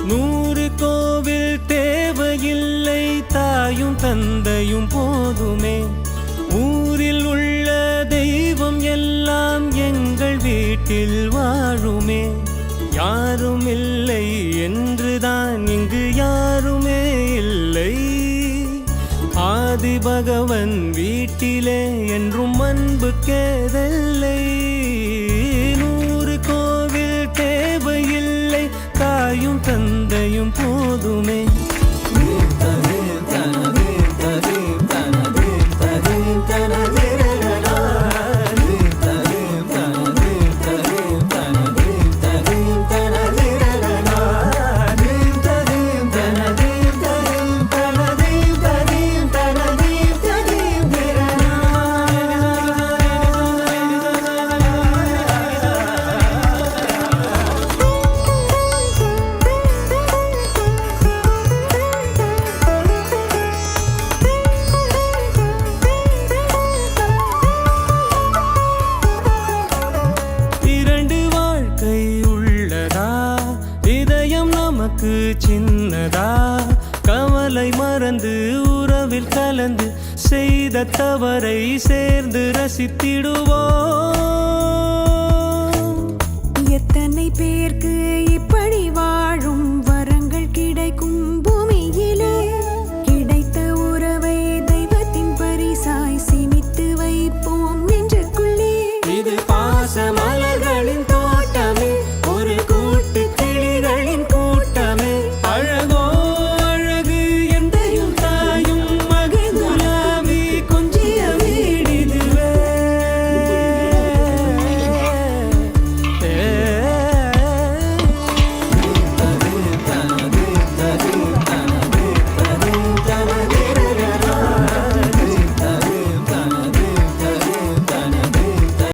100 கோவில் தேவையில்லை, தாயும் தந்தையும் போதுமே. ஊரில் உள்ள தெய்வம் எல்லாம் எங்கள் வீட்டில் வாழுமே. யாரும் இல்லை என்றுதான் இங்கு யாருமே இல்லை. ஆதி பகவன் வீட்டிலே என்றும் அன்பு கேதல்லை. 100 கோவில் தேவையில்லை, தாயும் தந்தையும் போதுமே. சின்னதா கவலை மறந்து உறவில் கலந்து செய்த தவறை சேர்ந்து ரசித்திடுவோம். எத்தனை பேருக்கு